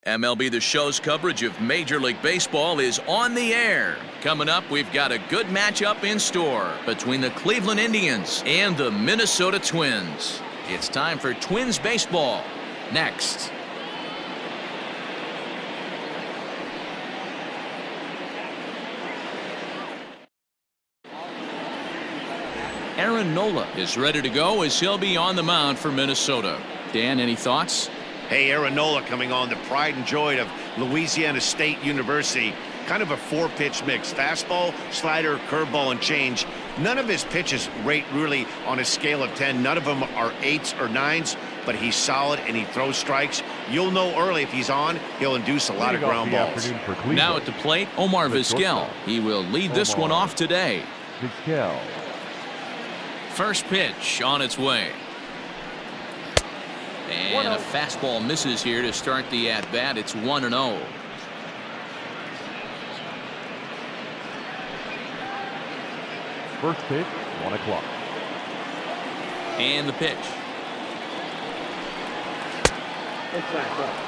MLB The Show's coverage of Major League Baseball is on the air. Coming up, we've got a good matchup in store between the Cleveland Indians and the Minnesota Twins. It's time for Twins baseball. Next. Aaron Nola is ready to go as he'll be on the mound for Minnesota. Dan, any thoughts? Hey, Aaron Nola coming on, the pride and joy of Louisiana State University. Kind of a four-pitch mix. Fastball, slider, curveball, and change. None of his pitches rate really on a scale of 10. None of them are 8s or 9s, but he's solid and he throws strikes. You'll know early if he's on, he'll induce a lot of ground balls. Now at the plate, Omar Vizquel. He will lead this one off today. First pitch on its way. And a fastball misses here to start the at-bat. It's 1-0. First pitch, 1 o'clock. And the pitch. It's back up.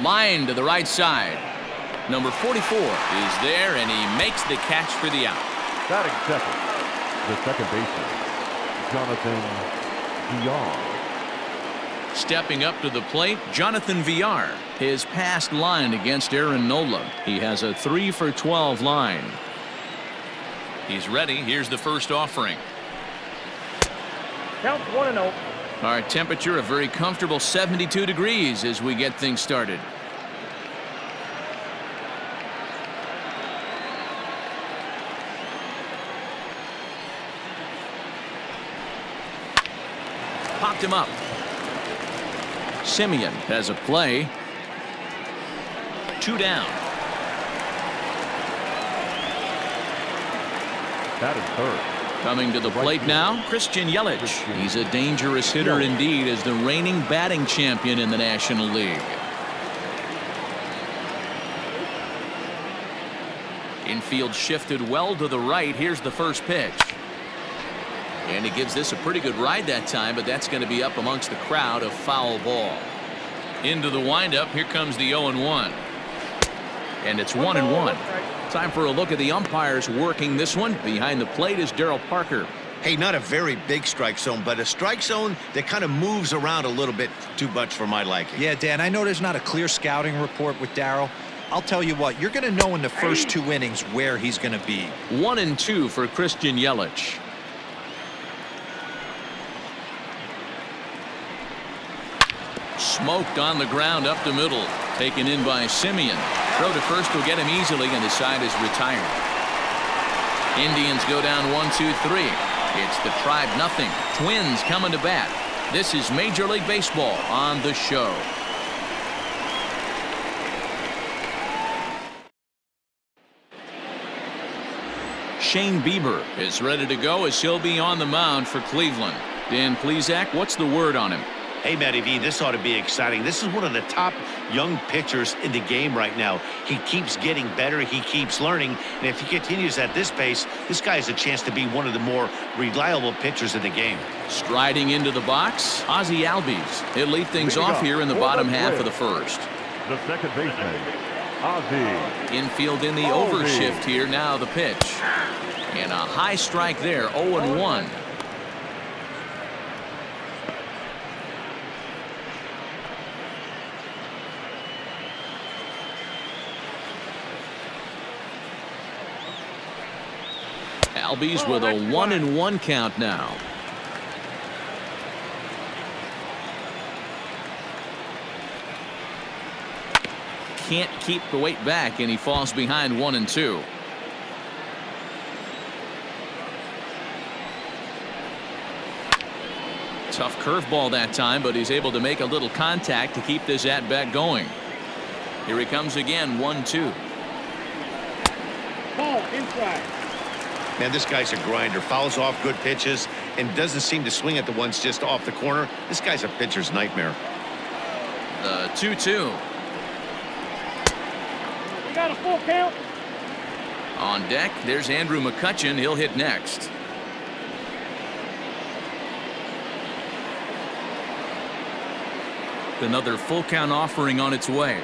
Line to the right side. Number 44 is there, and he makes the catch for the out. Batting second, the second baseman, Jonathan Villar. Stepping up to the plate, Jonathan Villar. His past line against Aaron Nola. He has a 3-for-12 line. He's ready. Here's the first offering. Count 1-0. Our temperature a very comfortable 72 degrees as we get things started. Popped him up. Simeon has a play. 2 down. That is third. Coming to the plate now, Christian Yelich. He's a dangerous hitter indeed as the reigning batting champion in the National League. Infield shifted well to the right. Here's the first pitch. And he gives this a pretty good ride that time, but that's going to be up amongst the crowd. A foul ball. Into the windup. Here comes the 0-1. And it's 1-1. Time for a look at the umpires working this one. Behind the plate is Darryl Parker. Hey, not a very big strike zone, but a strike zone that kind of moves around a little bit too much for my liking. Yeah, Dan, I know there's not a clear scouting report with Darryl. I'll tell you what, you're going to know in the first 2 innings where he's going to be. 1-2 for Christian Yelich. Smoked on the ground up the middle. Taken in by Simeon. Throw to first will get him easily, and the side is retired. Indians go down 1-2-3. It's the Tribe nothing. Twins coming to bat. This is Major League Baseball on the show. Shane Bieber is ready to go as he'll be on the mound for Cleveland. Dan Plesac, what's the word on him? Hey, Matty V, this ought to be exciting. This is one of the top young pitchers in the game right now. He keeps getting better. He keeps learning. And if he continues at this pace, this guy has a chance to be one of the more reliable pitchers in the game. Striding into the box, Ozzie Albies. He'll lead things off here in the bottom half of the first. The second baseman, Ozzie. Infield in the overshift here. Now the pitch. And a high strike there, 0-1. Albies with a 1-1 count now. Can't keep the weight back, and he falls behind 1-2. Tough curveball that time, but he's able to make a little contact to keep this at-bat going. Here he comes again, 1-2. Ball inside. Man, this guy's a grinder. Fouls off good pitches and doesn't seem to swing at the ones just off the corner. This guy's a pitcher's nightmare. The 2-2. We got a full count. On deck, there's Andrew McCutchen. He'll hit next. Another full count offering on its way.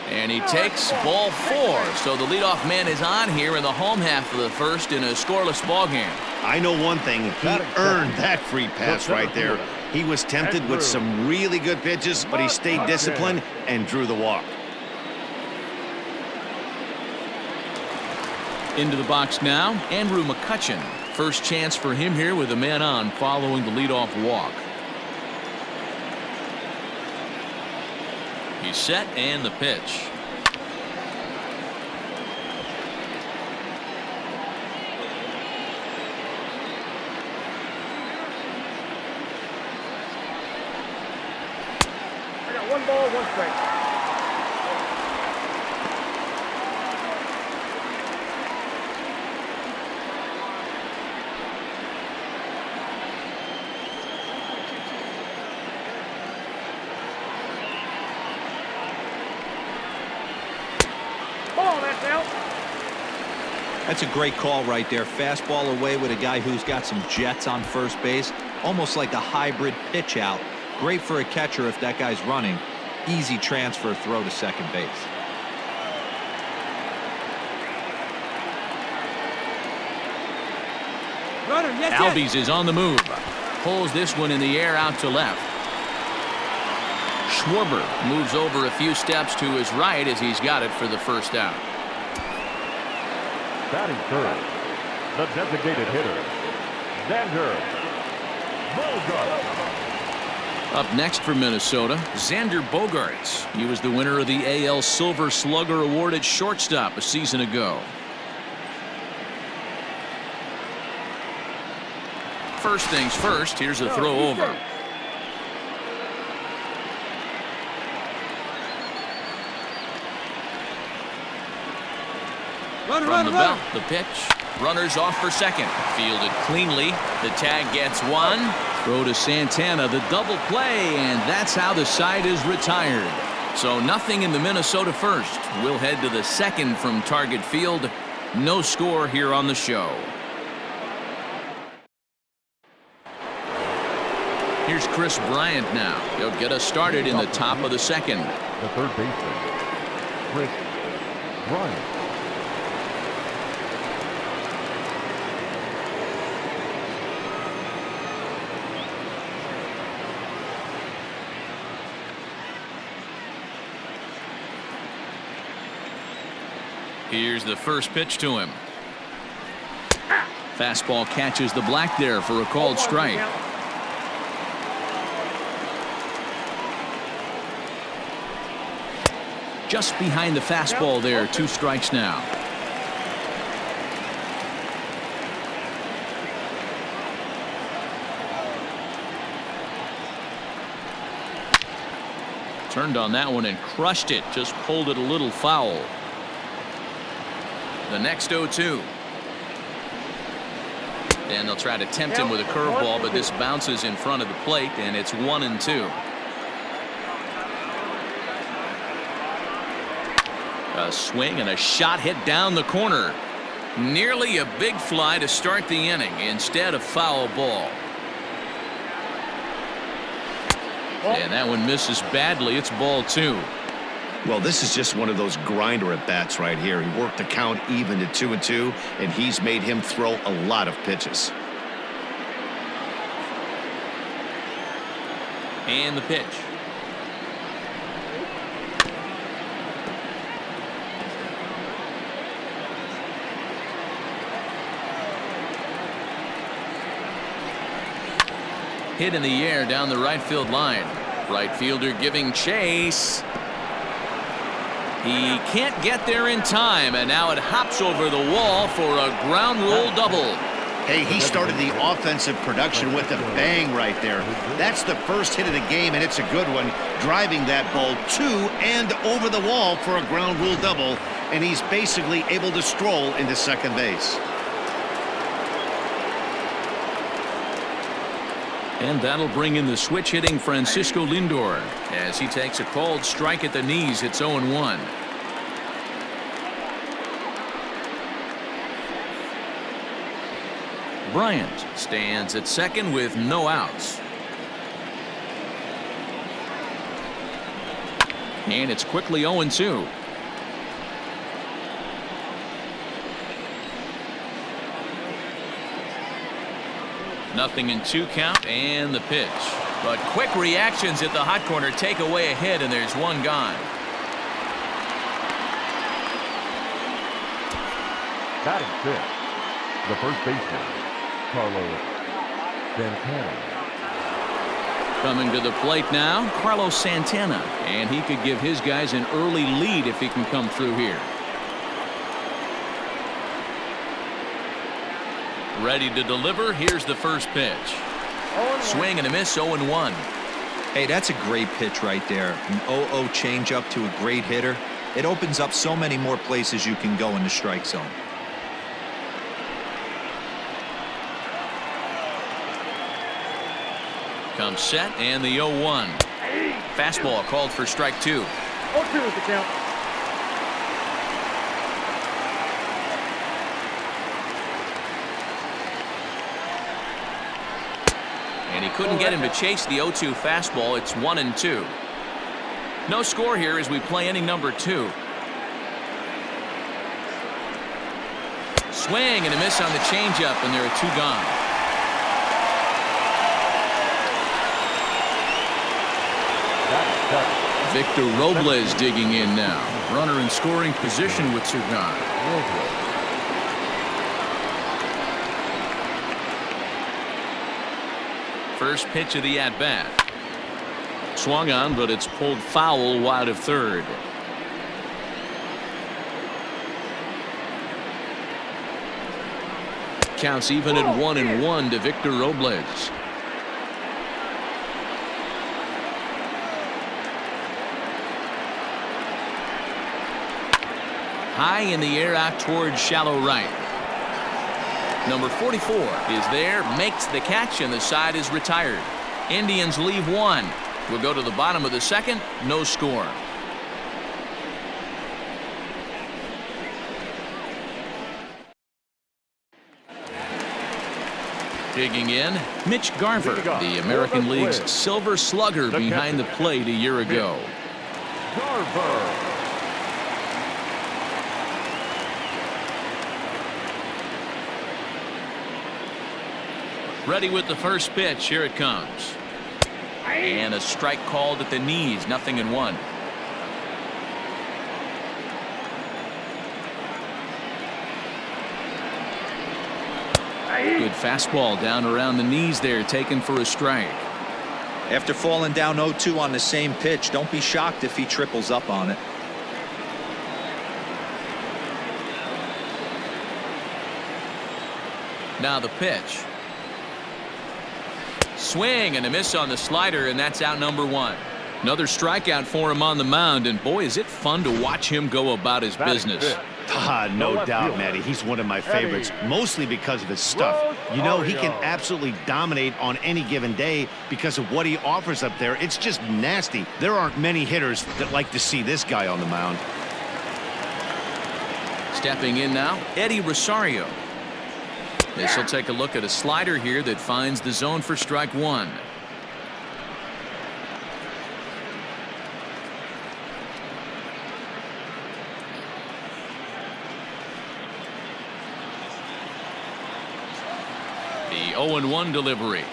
And he takes ball 4. So the leadoff man is on here in the home half of the first in a scoreless ball game. I know one thing. He earned that free pass right there. He was tempted with some really good pitches, but he stayed disciplined and drew the walk. Into the box now, Andrew McCutchen. First chance for him here with a man on following the leadoff walk. He's set and the pitch. I got 1 ball, 1 strike. That's a great call right there. Fastball away with a guy who's got some jets on first base. Almost like a hybrid pitch out. Great for a catcher if that guy's running. Easy transfer throw to second base. Runner, yes, Albies is on the move. Pulls this one in the air out to left. Schwarber moves over a few steps to his right as he's got it for the first out. Batting third, the designated hitter, Xander Bogaerts. Up next for Minnesota, Xander Bogaerts. He was the winner of the AL Silver Slugger Award at shortstop a season ago. First things first, here's a throw over. From the belt, the pitch. Runners off for second. Fielded cleanly. The tag gets 1. Throw to Santana, the double play, and that's how the side is retired. So nothing in the Minnesota first. We'll head to the second from Target Field. No score here on the show. Here's Chris Bryant now. He'll get us started in the top of the second. The third baseman, Chris Bryant. Here's the first pitch to him. Fastball catches the black there for a called strike. Just behind the fastball there, 2 strikes now. Turned on that one and crushed it, just pulled it a little foul. The next 0-2. And they'll try to tempt him with a curveball, but this bounces in front of the plate, and it's 1-2. A swing and a shot hit down the corner. Nearly a big fly to start the inning. Instead, a foul ball. And that one misses badly. It's ball 2. Well, this is just one of those grinder at bats right here. He worked the count even to 2-2, and he's made him throw a lot of pitches. And the pitch. Hit in the air down the right field line. Right fielder giving chase. He can't get there in time, and now it hops over the wall for a ground rule double. Hey, he started the offensive production with a bang right there. That's the first hit of the game, and it's a good one, driving that ball to and over the wall for a ground rule double, and he's basically able to stroll into second base. And that'll bring in the switch hitting Francisco Lindor as he takes a called strike at the knees. It's 0-1. Bryant stands at second with no outs. And it's quickly 0-2. Nothing in 2 count and the pitch. But quick reactions at the hot corner take away a hit, and there's one gone. Batting fifth, the first baseman, Carlos Santana. Coming to the plate now, Carlos Santana. And he could give his guys an early lead if he can come through here. Ready to deliver. Here's the first pitch. Swing and a miss, 0-1. Hey, that's a great pitch right there. An 0-0 changeup to a great hitter. It opens up so many more places you can go in the strike zone. Comes set and the 0-1. Fastball called for strike 2. 0-2 is the count. And he couldn't get him to chase the 0-2 fastball. It's 1-2. No score here as we play inning number 2. Swing and a miss on the changeup, and there are 2 gone. Victor Robles digging in now. Runner in scoring position with 2 gone. First pitch of the at-bat. Swung on, but it's pulled foul wide of third. Counts even at 1-1 to Victor Robles. High in the air out towards shallow right. Number 44 is there, makes the catch, and the side is retired. Indians leave 1. We'll go to the bottom of the second. No score. Digging in, Mitch Garver, the American League's Silver Slugger behind the plate a year ago. Garver. Ready with the first pitch. Here it comes. And a strike called at the knees. 0-1. Good fastball down around the knees there, taken for a strike. After falling down 0-2 on the same pitch, don't be shocked if he triples up on it. Now the pitch. Swing and a miss on the slider, and that's out number 1. Another strikeout for him on the mound, and boy, is it fun to watch him go about his business. No doubt, Matty. He's one of my favorites, mostly because of his stuff. You know, he can absolutely dominate on any given day because of what he offers up there. It's just nasty. There aren't many hitters that like to see this guy on the mound. Stepping in now, Eddie Rosario. This will take a look at a slider here that finds the zone for strike 1. The 0-1 delivery.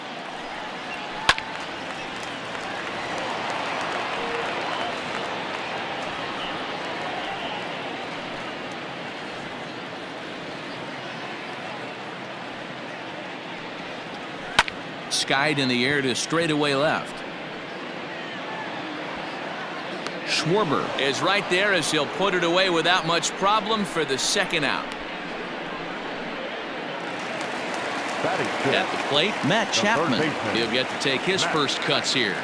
Skied in the air to straightaway left. Schwarber is right there as he'll put it away without much problem for the second out. At the plate, Matt Chapman. He'll get to take his first cuts here.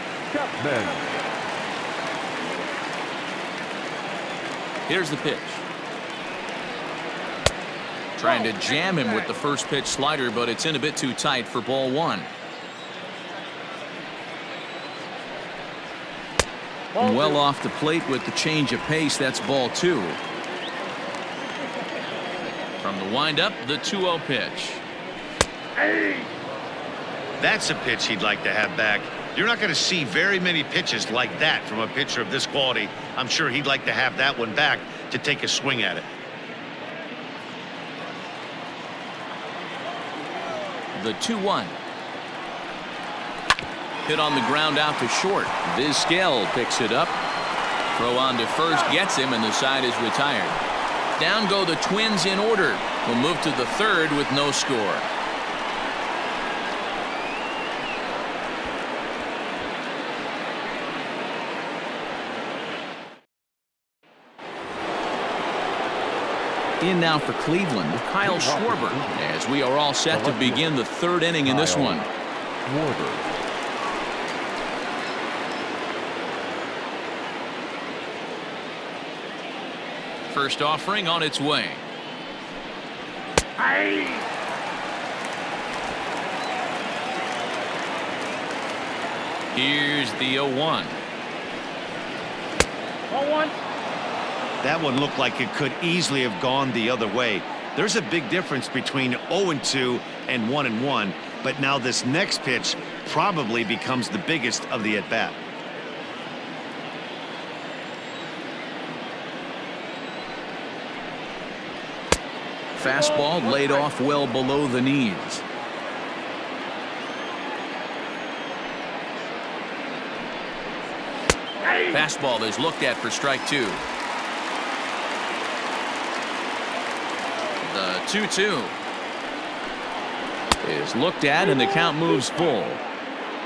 Here's the pitch. Trying to jam him with the first pitch slider, but it's in a bit too tight for ball 1. Well off the plate with the change of pace. That's ball 2. From the windup, the 2-0 pitch. That's a pitch he'd like to have back. You're not going to see very many pitches like that from a pitcher of this quality. I'm sure he'd like to have that one back to take a swing at it. The 2-1. Hit on the ground out to short. Vizquel picks it up. Throw on to first gets him, and the side is retired. Down go the Twins in order. We'll move to the third with no score. In now for Cleveland, Kyle Schwarber, as we are all set to begin the third inning in this one. First offering on its way. Here's the 0-1. 0-1. That one looked like it could easily have gone the other way. There's a big difference between 0-2 and 1-1, but now this next pitch probably becomes the biggest of the at-bat. Fastball laid off well below the knees. Fastball is looked at for strike 2. The 2-2 is looked at, and the count moves full.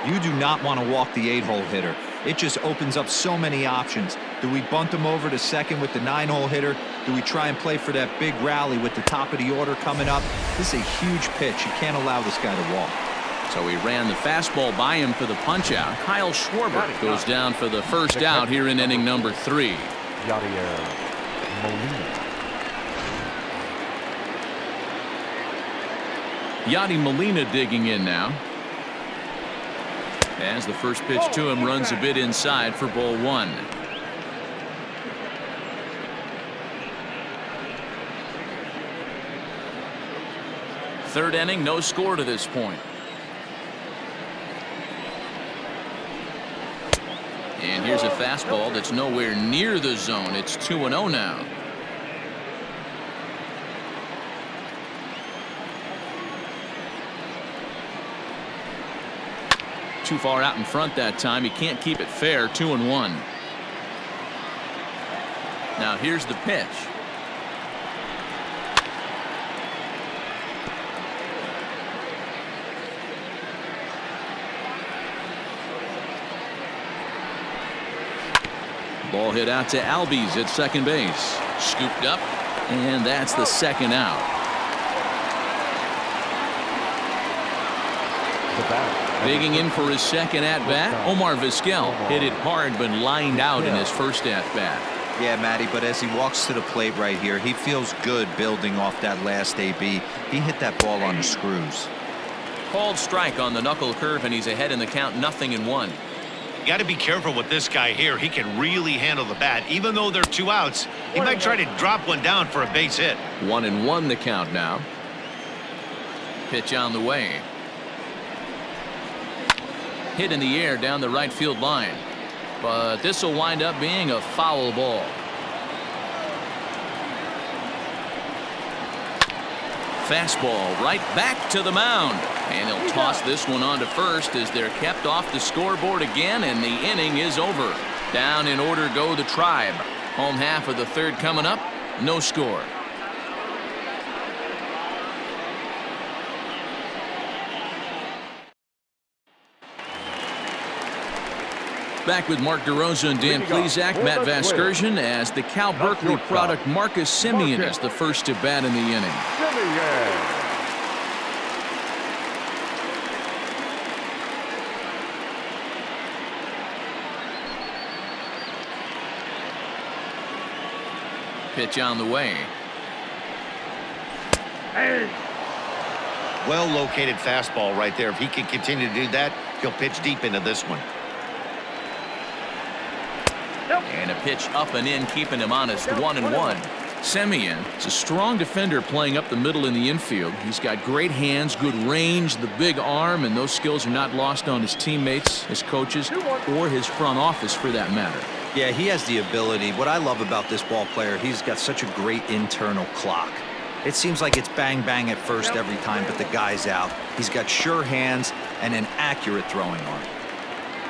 You do not want to walk the 8-hole hitter. It just opens up so many options. Do we bunt him over to second with the 9-hole hitter? Do we try and play for that big rally with the top of the order coming up? This is a huge pitch. You can't allow this guy to walk. So he ran the fastball by him for the punch out. Kyle Schwarber goes down for the first out here in inning number 3. Yadi Molina digging in now. As the first pitch to him runs a bit inside for ball 1. Third inning, no score to this point. And here's a fastball that's nowhere near the zone. It's 2-0 now. Too far out in front that time. He can't keep it fair. 2-1. Now here's the pitch. Ball hit out to Albies at second base. Scooped up, and that's the second out. Digging in for his second at-bat, Omar Vizquel hit it hard but lined out in his first at-bat. Yeah, Matty, but as he walks to the plate right here, he feels good building off that last AB. He hit that ball on the screws. Called strike on the knuckle curve, and he's ahead in the count, 0-1. You got to be careful with this guy here. He can really handle the bat. Even though there are 2 outs, he might try to drop one down for a base hit. 1-1 the count now. Pitch on the way. Hit in the air down the right field line, but this will wind up being a foul ball. Fastball right back to the mound, and he'll toss this one on to first as they're kept off the scoreboard again, and the inning is over. Down in order go the Tribe. Home half of the third coming up, no score. Back with Mark DeRosa and Dan Plesac, Matt Vasgersian, as the Cal Berkeley product Marcus Semien is the first to bat in the inning. Pitch on the way. Well located fastball right there. If he can continue to do that, he'll pitch deep into this one. And a pitch up and in, keeping him honest, 1-1. Semien is a strong defender playing up the middle in the infield. He's got great hands, good range, the big arm, and those skills are not lost on his teammates, his coaches, or his front office for that matter. Yeah, he has the ability. What I love about this ball player, he's got such a great internal clock. It seems like it's bang bang at first every time, but the guy's out. He's got sure hands and an accurate throwing arm.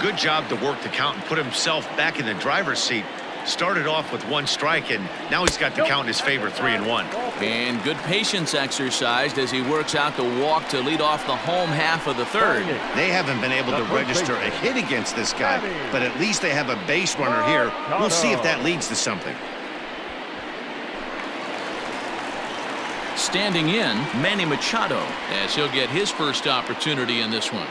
Good job to work the count and put himself back in the driver's seat. Started off with 1 strike, and now he's got the count in his favor, 3-1. And good patience exercised as he works out the walk to lead off the home half of the third. They haven't been able to register a hit against this guy, but at least they have a base runner here. We'll see if that leads to something. Standing in, Manny Machado, as he'll get his first opportunity in this one.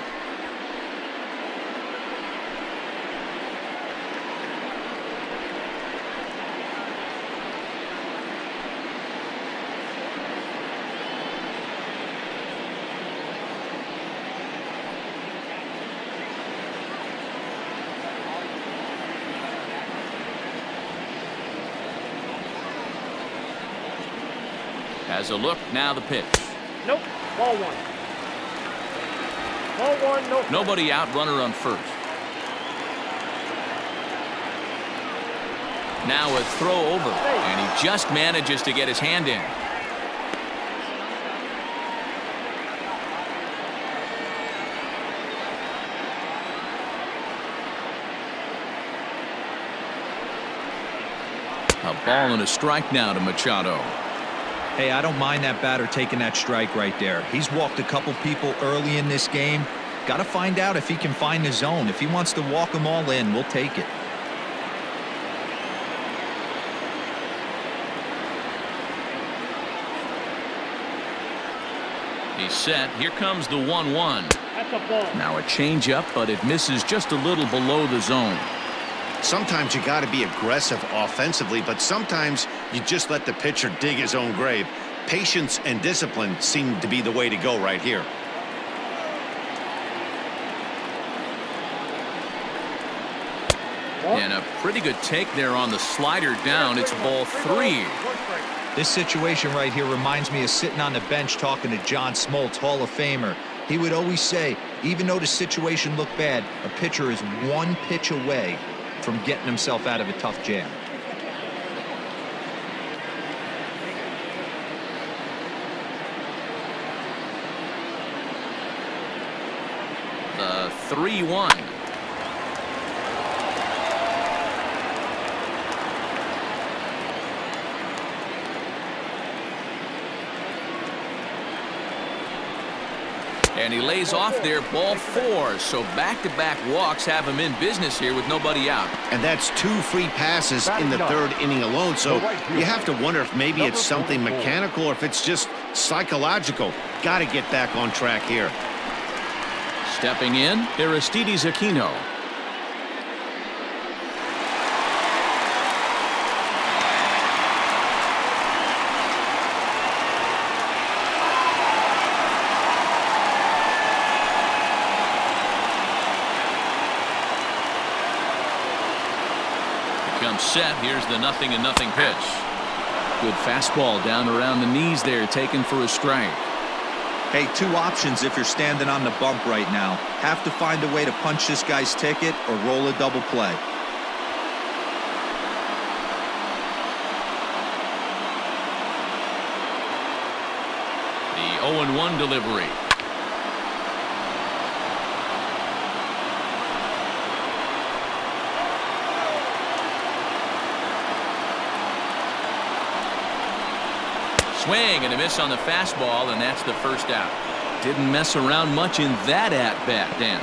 Has a look, now the pitch. Nope. Ball 1. Ball 1, no. Nobody out, runner on first. Now a throw over, and he just manages to get his hand in. A ball and a strike now to Machado. Hey, I don't mind that batter taking that strike right there. He's walked a couple people early in this game. Got to find out if he can find the zone. If he wants to walk them all in, we'll take it. He's set. Here comes the 1-1. That's a ball. Now a changeup, but it misses just a little below the zone. Sometimes you got to be aggressive offensively, but sometimes you just let the pitcher dig his own grave. Patience and discipline seem to be the way to go right here. And a pretty good take there on the slider down. It's ball 3. This situation right here reminds me of sitting on the bench talking to John Smoltz, Hall of Famer. He would always say, even though the situation looked bad, a pitcher is 1 pitch away from getting himself out of a tough jam. The 3-1. And he lays off there, ball 4. So back-to-back walks have him in business here with nobody out. And that's 2 free passes in the 3rd inning alone. So you have to wonder if maybe it's something mechanical or if it's just psychological. Got to get back on track here. Stepping in, Aristides Aquino. Set. Here's the 0-0 pitch. Good fastball down around the knees there, taken for a strike. Hey, 2 options if you're standing on the bump right now. Have to find a way to punch this guy's ticket or roll a double play. The 0-1 delivery. Swing and a miss on the fastball, and that's the first out. Didn't mess around much in that at-bat, Dan.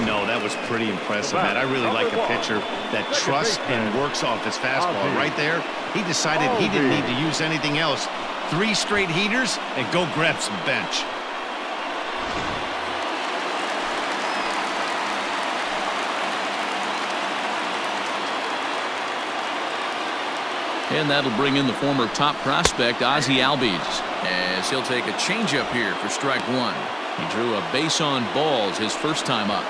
No, that was pretty impressive, man. I really like a pitcher that trusts and works off his fastball. Right there, he decided he didn't need to use anything else. 3 straight heaters and go grab some bench. And that'll bring in the former top prospect, Ozzie Albies, as he'll take a changeup here for strike 1. He drew a base on balls his first time up.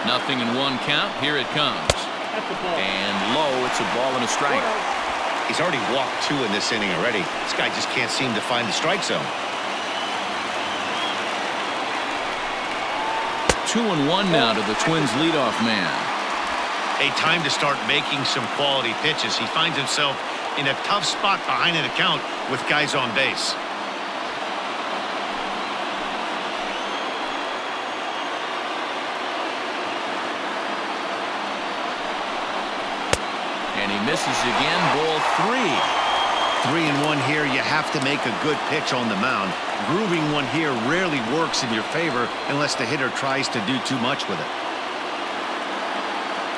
Nothing in one count. Here it comes. That's the ball. And low. It's a ball and a strike. He's already walked 2 in this inning already. This guy just can't seem to find the strike zone. 2-1 now to the Twins leadoff man. A time to start making some quality pitches. He finds himself in a tough spot behind an account with guys on base. And he misses again. Ball 3. 3-1 here. You have to make a good pitch on the mound. Grooving one here rarely works in your favor unless the hitter tries to do too much with it.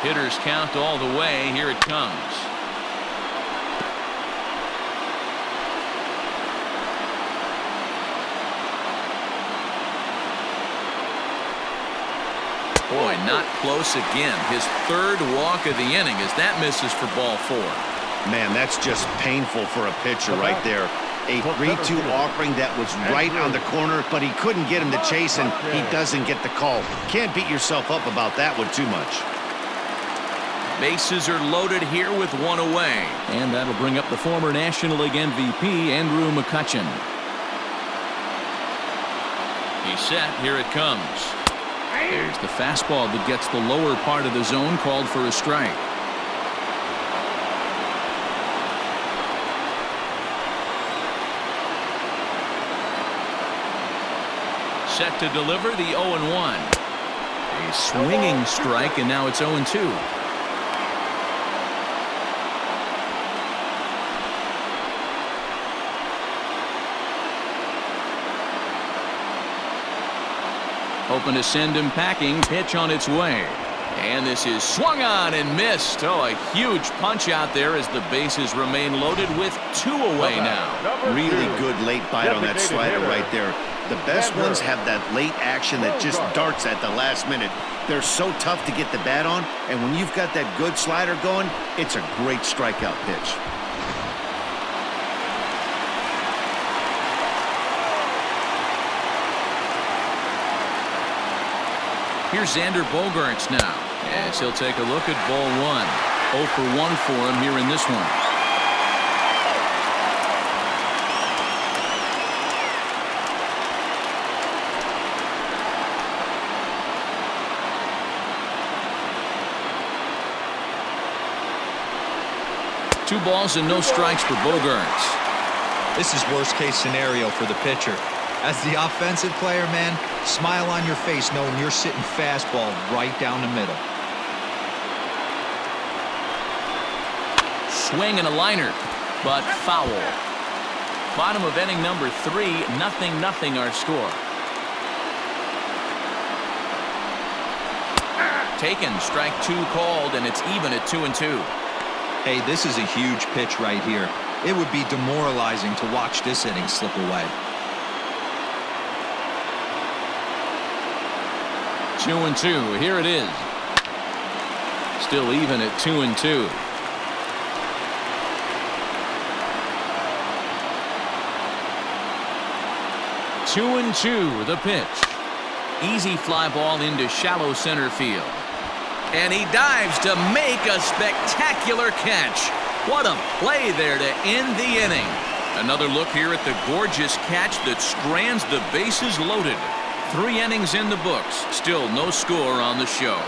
Hitters count all the way. Here it comes. Boy, not close again. His 3rd walk of the inning as that misses for ball 4. Man, that's just painful for a pitcher right there. A 3-2 offering that was right on the corner, but he couldn't get him to chase, and he doesn't get the call. Can't beat yourself up about that one too much. Bases are loaded here with 1 away. And that'll bring up the former National League MVP, Andrew McCutchen. He's set. Here it comes. There's the fastball that gets the lower part of the zone, called for a strike. Set to deliver the 0-1. A swinging strike, and now it's 0-2. Hoping to send him packing. Pitch on its way. And this is swung on and missed. Oh, a huge punch out there as the bases remain loaded with 2 away now. Really good late bite on that slider right there. The best ones have that late action that just darts at the last minute. They're so tough to get the bat on, and when you've got that good slider going, it's a great strikeout pitch. Here's Xander Bogaerts now, as he'll take a look at ball 1. 0 for 1 for him here in this one. Two balls and no strikes for Bogaerts. This is worst case scenario for the pitcher. As the offensive player, man, smile on your face knowing you're sitting fastball right down the middle. Swing and a liner, but foul. Bottom of inning number 3, 0-0 our score. Taken, strike 2 called, and it's even at 2-2. Hey, this is a huge pitch right here. It would be demoralizing to watch this inning slip away. 2-2. Here it is. Still even at 2-2. Two and 2, the pitch. Easy fly ball into shallow center field. And he dives to make a spectacular catch. What a play there to end the inning. Another look here at the gorgeous catch that strands the bases loaded. 3 innings in the books. Still no score on the show.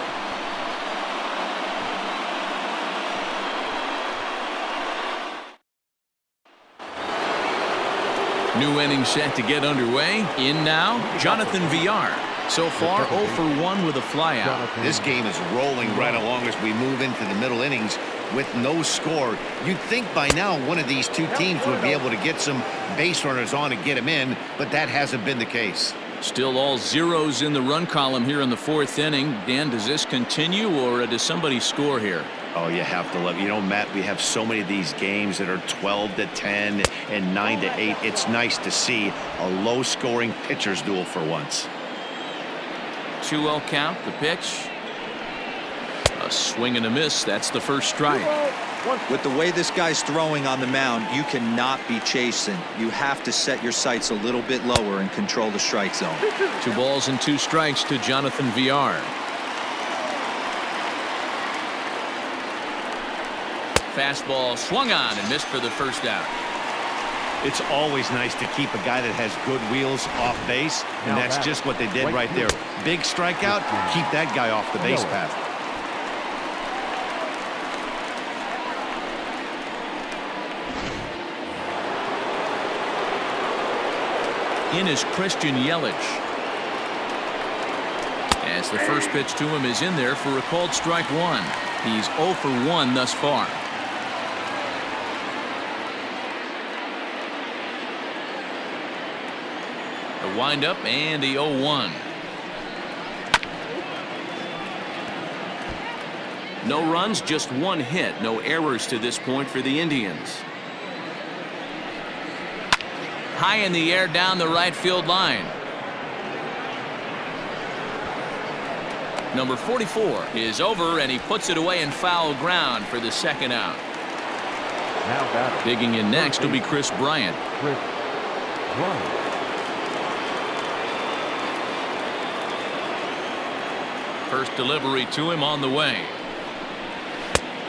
New inning set to get underway. In now, Jonathan Villar. So far, 0 for 1 with a flyout. This game is rolling right along as we move into the middle innings with no score. You'd think by now one of these two teams would be able to get some base runners on and get them in, but that hasn't been the case. Still all zeros in the run column here in the 4th inning. Dan, does this continue, or does somebody score here? Oh, you have to love, Matt, we have so many of these games that are 12-10 and 9-8. It's nice to see a low-scoring pitcher's duel for once. 2-0 count, the pitch. A swing and a miss. That's the first strike. With the way this guy's throwing on the mound, you cannot be chasing. You have to set your sights a little bit lower and control the strike zone. 2 balls and 2 strikes to Jonathan Villar. Fastball swung on and missed for the first out. It's always nice to keep a guy that has good wheels off base, and that's just what they did right there. Big strikeout, keep that guy off the base path. In is Christian Yelich. As the first pitch to him is in there for a called strike one. He's 0 for 1 thus far. The windup and the 0-1. No runs, just one hit. No errors to this point for the Indians. High in the air down the right field line. Number 44 is over, and he puts it away in foul ground for the second out. Now batting. Digging in next will be Chris Bryant. Chris Bryant. First delivery to him on the way.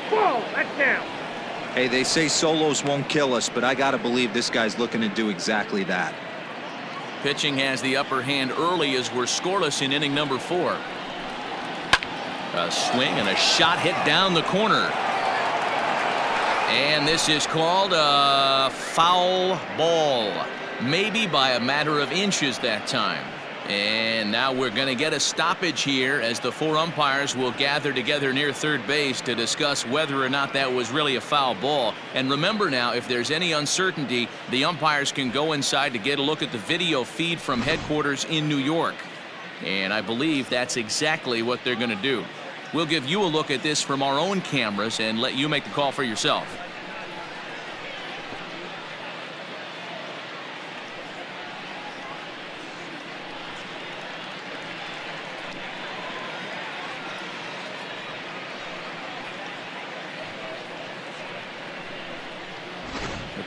Whoa, that's down. Hey, they say solos won't kill us, but I got to believe this guy's looking to do exactly that. Pitching has the upper hand early as we're scoreless in inning number 4. A swing and a shot hit down the corner. And this is called a foul ball. Maybe by a matter of inches that time. And now we're going to get a stoppage here as the 4 umpires will gather together near third base to discuss whether or not that was really a foul ball. And remember now, if there's any uncertainty, the umpires can go inside to get a look at the video feed from headquarters in New York. And I believe that's exactly what they're going to do. We'll give you a look at this from our own cameras and let you make the call for yourself.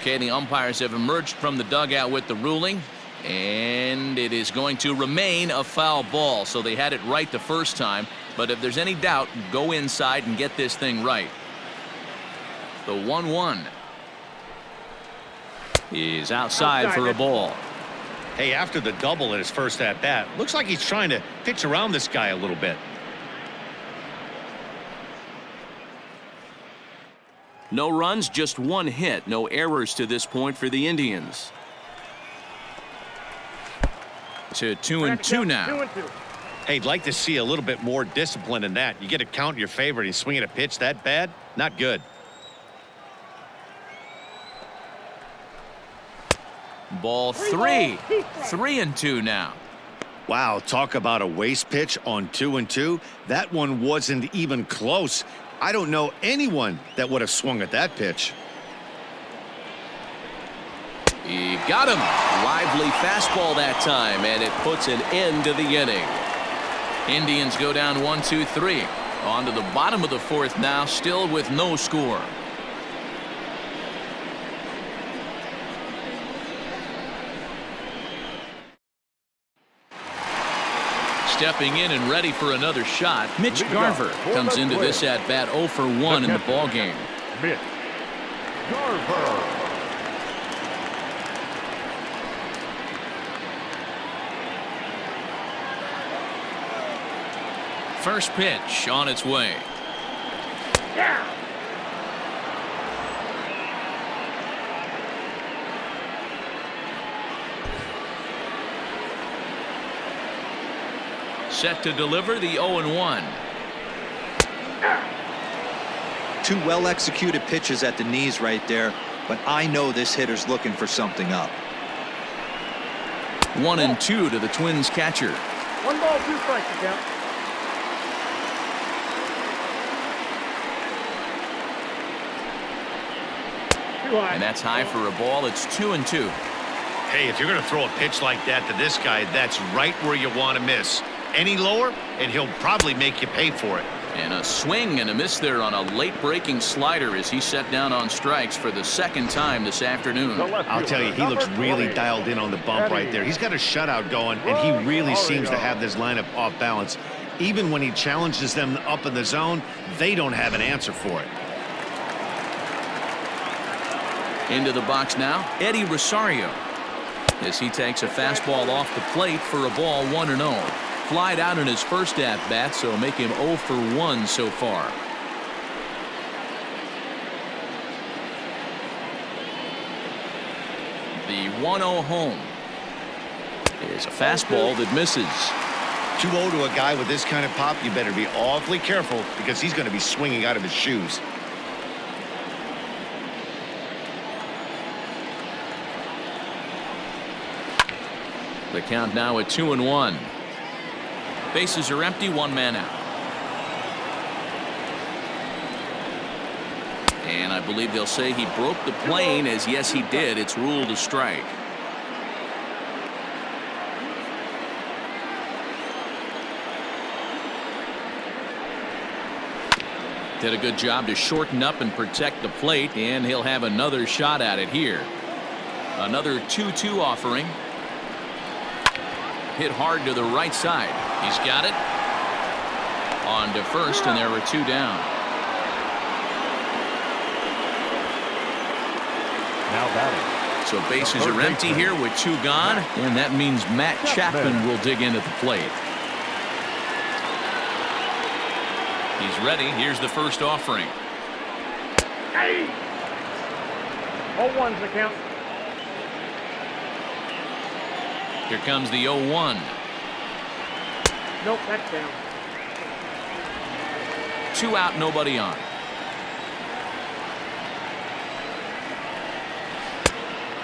Okay, the umpires have emerged from the dugout with the ruling, and it is going to remain a foul ball. So they had it right the first time, but if there's any doubt, go inside and get this thing right. The 1-1 is outside for a ball. Hey, after the double at his first at-bat, looks like he's trying to pitch around this guy a little bit. No runs, just one hit. No errors to this point for the Indians. To 2-2 now. 2-2. Hey, I'd like to see a little bit more discipline in that. You get a count in your favor and he's swinging a pitch that bad? Not good. Ball 3. 3-2 now. Wow, talk about a waste pitch on 2-2. That one wasn't even close. I don't know anyone that would have swung at that pitch. He got him. Lively fastball that time, and it puts an end to the inning. Indians go down 1-2-3. On to the bottom of the 4th now, still with no score. Stepping in and ready for another shot, Mitch Garver comes into this at-bat 0 for 1 in the ballgame. Mitch Garver. First pitch on its way. Yeah. Set to deliver the 0-1. 2 well-executed pitches at the knees right there, but I know this hitter's looking for something up. 1-2 to the Twins catcher. 1 ball, 2 strikes to count. Too high. And that's high for a ball. It's 2-2. Hey, if you're going to throw a pitch like that to this guy, that's right where you want to miss. Any lower, and he'll probably make you pay for it. And a swing and a miss there on a late breaking slider as he set down on strikes for the second time this afternoon. I'll tell you, he looks really dialed in on the bump right there. He's got a shutout going, and he really seems to have this lineup off balance. Even when he challenges them up in the zone, they don't have an answer for it. Into the box now, Eddie Rosario. As he takes a fastball off the plate for a ball 1-0. Flied out in his first at-bat, so make him 0 for 1 so far. The 1-0 home is a fastball that misses. 2-0 to a guy with this kind of pop, you better be awfully careful because he's going to be swinging out of his shoes. The count now at 2-1. Bases are empty, 1 man out. And I believe they'll say he broke the plane, as yes he did. It's ruled a strike. Did a good job to shorten up and protect the plate, and he'll have another shot at it here. Another 2-2 offering. Hit hard to the right side. He's got it. On to first, and there were 2 down. Now batting. So bases are empty here with 2 gone, and that means Matt Chapman will dig in at the plate. He's ready. Here's the first offering. Hey! 0-1's the count. Here comes the 0-1. Nope, that's down. 2 out, nobody on.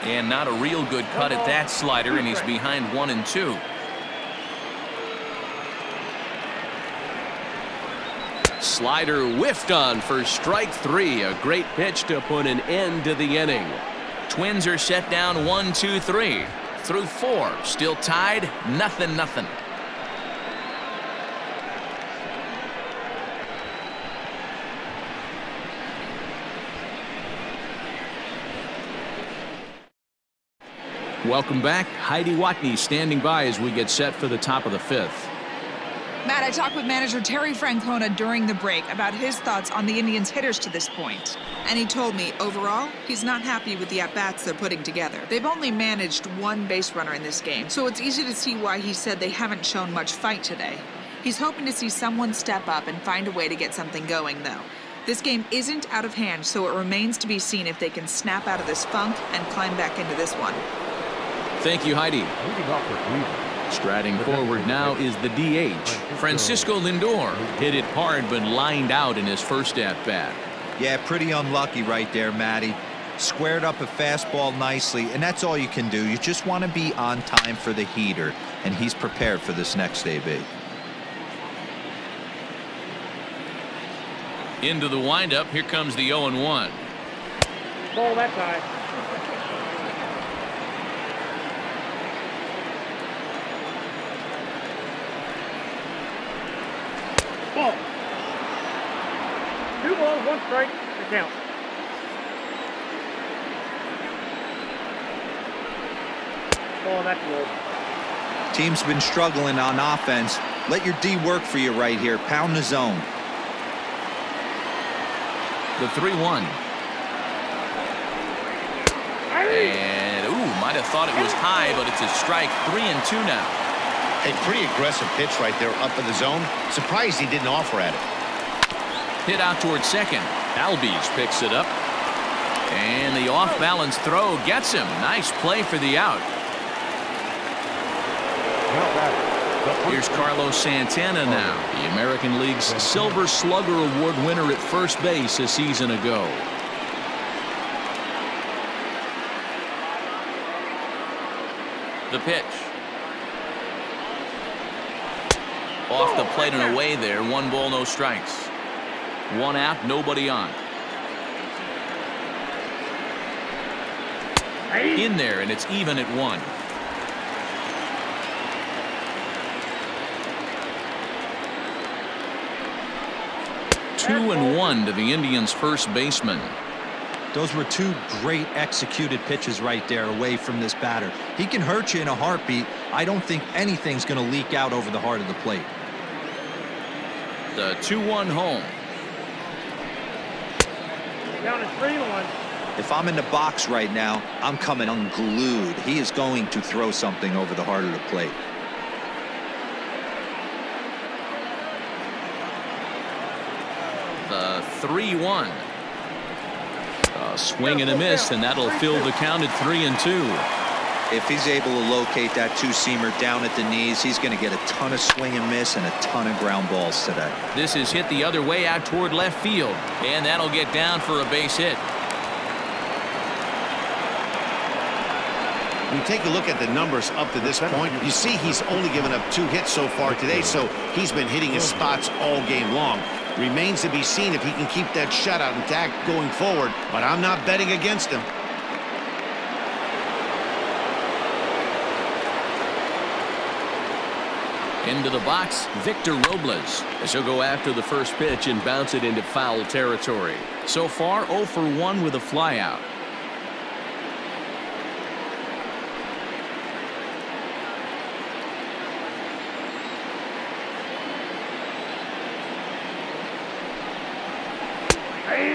And not a real good cut at that slider, and he's behind 1-2. Slider whiffed on for strike 3. A great pitch to put an end to the inning. Twins are set down 1-2-3 through 4. Still tied, 0-0. Welcome back. Heidi Watney standing by as we get set for the top of the 5th. Matt, I talked with manager Terry Francona during the break about his thoughts on the Indians' hitters to this point. And he told me, overall, he's not happy with the at-bats they're putting together. They've only managed 1 base runner in this game, so it's easy to see why he said they haven't shown much fight today. He's hoping to see someone step up and find a way to get something going, though. This game isn't out of hand, so it remains to be seen if they can snap out of this funk and climb back into this one. Thank you, Heidi. Leading off for Cleveland. Striding forward now is the DH. Francisco Lindor hit it hard but lined out in his first at-bat. Yeah, pretty unlucky right there, Matty. Squared up a fastball nicely, and that's all you can do. You just want to be on time for the heater, and he's prepared for this next AB. Into the windup, here comes the 0-1. Ball that time. Ball. 2 balls, 1 strike, the count. Ball, that's low. Team's been struggling on offense. Let your D work for you right here. Pound the zone. The 3-1. And, might have thought it was high, but it's a strike. 3-2 now. A pretty aggressive pitch right there up in the zone. Surprised he didn't offer at it. Hit out towards second. Albies picks it up. And the off-balance throw gets him. Nice play for the out. Now batting. Here's Carlos Santana now, the American League's Silver Slugger Award winner at first base a season ago. The pitch. Off the plate and away there. 1 ball, no strikes. 1 out, nobody on. In there, and it's even at 1. Two and 1 to the Indians' first baseman. Those were 2 great executed pitches right there away from this batter. He can hurt you in a heartbeat. I don't think anything's going to leak out over the heart of the plate. The 2-1 home. Down to 3-1. If I'm in the box right now, I'm coming unglued. He is going to throw something over the heart of the plate. The 3-1. A swing and a miss, and that'll fill the count at 3-2. If he's able to locate that two-seamer down at the knees, he's going to get a ton of swing and miss and a ton of ground balls today. This is hit the other way out toward left field, and that'll get down for a base hit. When you take a look at the numbers up to this point, you see he's only given up 2 hits so far today, so he's been hitting his spots all game long. Remains to be seen if he can keep that shutout intact going forward, but I'm not betting against him. Into the box, Victor Robles, as he'll go after the first pitch and bounce it into foul territory. So far, 0 for 1 with a flyout.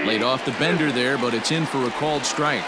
Laid off the bender there, but it's in for a called strike.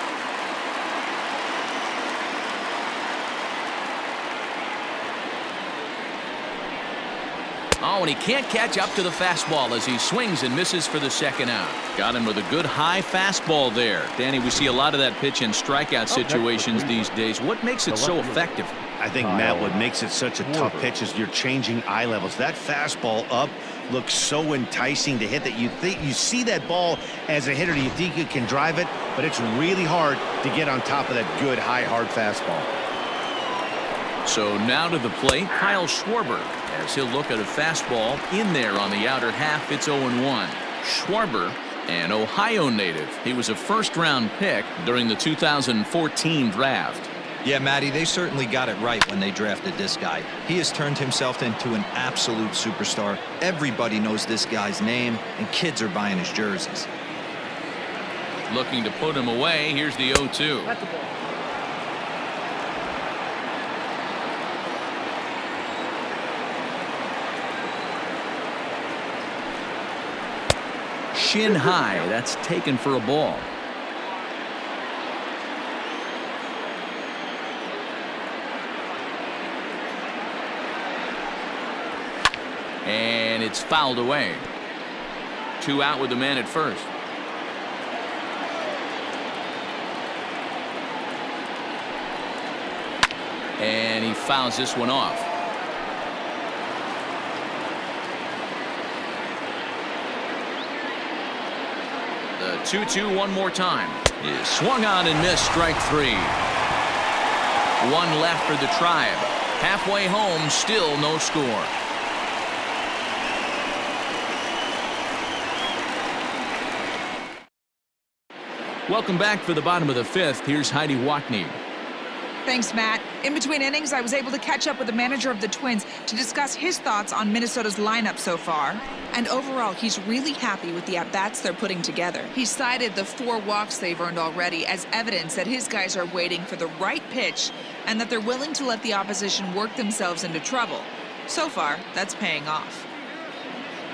Oh, and he can't catch up to the fastball as he swings and misses for the second out. Got him with a good high fastball there. Danny, we see a lot of that pitch in strikeout situations these days. What makes it so effective? I think, Matt, what makes it such a tough pitch is you're changing eye levels. That fastball up looks so enticing to hit that you think you see that ball as a hitter, you think you can drive it, but it's really hard to get on top of that good high hard fastball. So now to the plate, Kyle Schwarber, as he'll look at a fastball in there on the outer half. It's 0-1. Schwarber, an Ohio native. He was a first-round pick during the 2014 draft. Yeah, Matty, they certainly got it right when they drafted this guy. He has turned himself into an absolute superstar. Everybody knows this guy's name, and kids are buying his jerseys. Looking to put him away. Here's the 0-2. That's the ball. Shin high. That's taken for a ball. And it's fouled away. 2 out with the man at first. And he fouls this one off. The 2-2 one more time. Is swung on and missed. Strike 3. 1 left for the Tribe. Halfway home, still no score. Welcome back for the bottom of the 5th. Here's Heidi Watney. Thanks, Matt. In between innings, I was able to catch up with the manager of the Twins to discuss his thoughts on Minnesota's lineup so far. And overall, he's really happy with the at-bats they're putting together. He cited the 4 walks they've earned already as evidence that his guys are waiting for the right pitch and that they're willing to let the opposition work themselves into trouble. So far, that's paying off.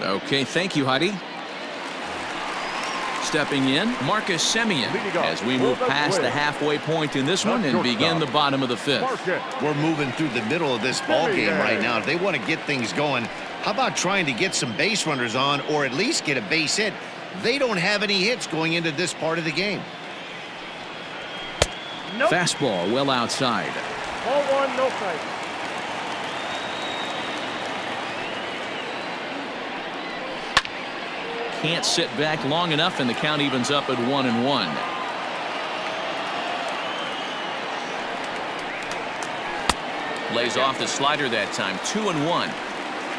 Okay, thank you, Heidi. Stepping in, Marcus Semien, as we move past the halfway point in this one and begin the bottom of the 5th. We're moving through the middle of this ball game right now. If they want to get things going, how about trying to get some base runners on or at least get a base hit? They don't have any hits going into this part of the game. Nope. Fastball well outside. Ball 1, no strike. Can't sit back long enough, and the count evens up at 1-1. Lays off the slider that time. 2-1.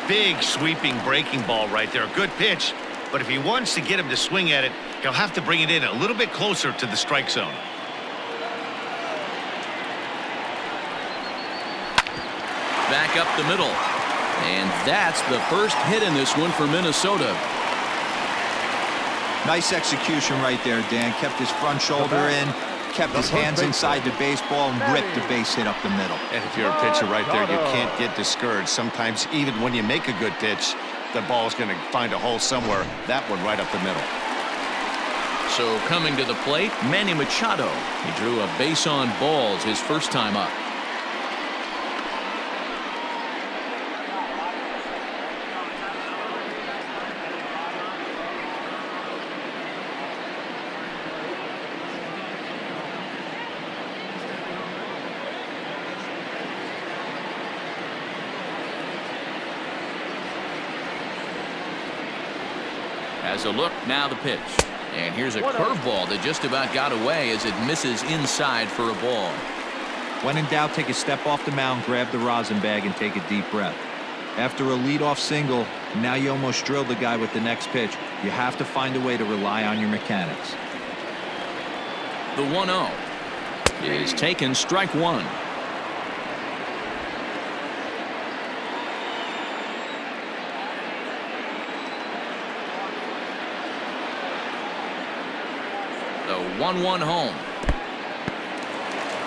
Big sweeping breaking ball right there. A good pitch, but if he wants to get him to swing at it, he'll have to bring it in a little bit closer to the strike zone. Back up the middle, and that's the first hit in this one for Minnesota. Nice execution right there, Dan. Kept his front shoulder in, kept his hands inside the baseball, and ripped the base hit up the middle. And if you're a pitcher right there, you can't get discouraged. Sometimes even when you make a good pitch, the ball's going to find a hole somewhere. That one right up the middle. So coming to the plate, Manny Machado. He drew a base on balls his first time up. As a look, now the pitch. And here's a curveball that just about got away as it misses inside for a ball. When in doubt, take a step off the mound, grab the rosin bag, and take a deep breath. After a leadoff single, now you almost drilled the guy with the next pitch. You have to find a way to rely on your mechanics. The 1-0 is taken, strike one. The 1-1 home.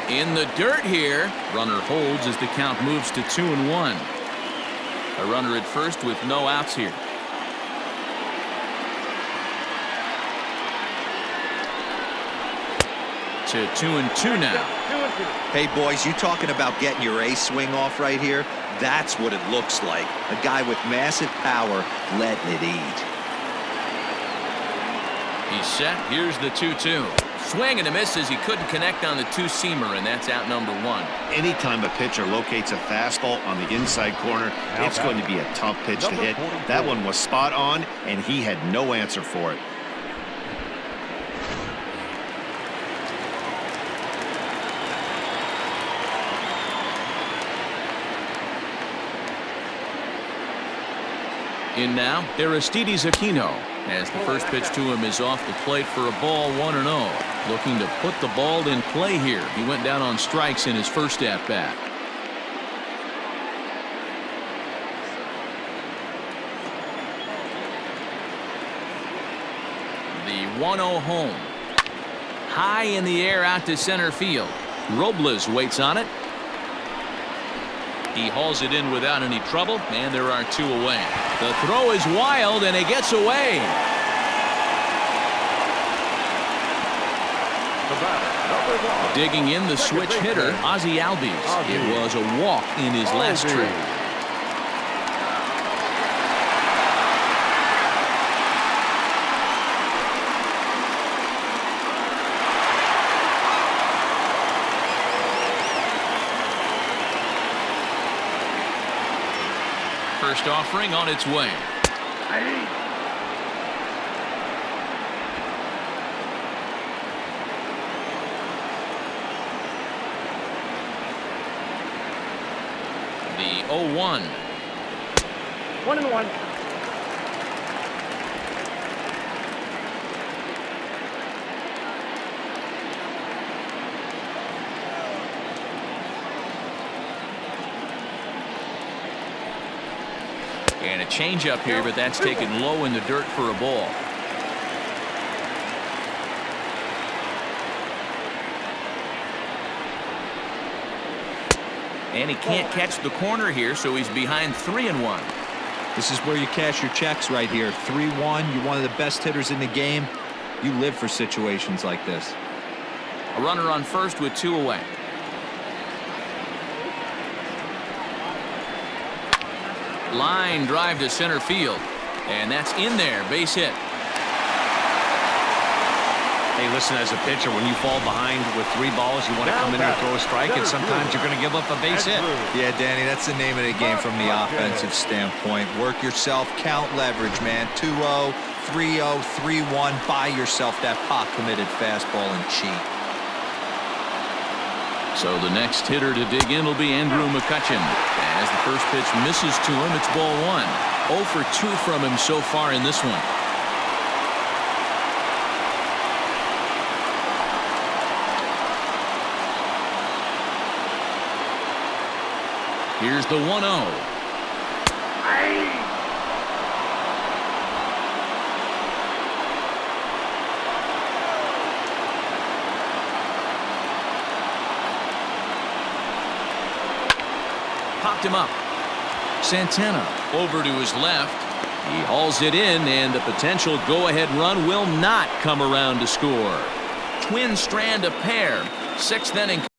In the dirt here. Runner holds as the count moves to 2-1. A runner at first with no outs here. To 2-2 now. Hey boys, you talking about getting your ace swing off right here? That's what it looks like. A guy with massive power letting it eat. He's set. Here's the 2-2. Swing and a miss as he couldn't connect on the two-seamer, and that's out number one. Anytime a pitcher locates a fastball on the inside corner, it's going to be a tough pitch to hit. That one was spot on, and he had no answer for it. In now, Aristides Aquino, as the first pitch to him is off the plate for a ball, 1-0. Looking to put the ball in play here. He went down on strikes in his first at-bat. The 1-0 home. High in the air out to center field. Robles waits on it. He hauls it in without any trouble, and there are two away. The throw is wild, and it gets away. Digging in the switch hitter, Ozzie Albies. It was a walk in his last trip. First offering on its way. The 0-1. 1-1. And a changeup here, but that's taken low in the dirt for a ball. And he can't catch the corner here, so he's behind 3-1. This is where you cash your checks right here. 3-1. You're one of the best hitters in the game. You live for situations like this. A runner on first with two away. Line drive to center field, and that's in there. Base hit. Hey, listen, as a pitcher, when you fall behind with 3 balls, you want to come in and throw a strike, and sometimes you're going to give up a base hit. Yeah, Danny, that's the name of the game from the offensive standpoint. Work yourself, count leverage, man. 2-0, 3-0, 3-1. Buy yourself that pot-committed fastball and cheat. So the next hitter to dig in will be Andrew McCutchen. As the first pitch misses to him, it's ball 1. 0 for 2 from him so far in this one. Here's the 1-0. Popped him up. Santana over to his left. He hauls it in, and the potential go-ahead run will not come around to score. Twins strand a pair. 6th inning.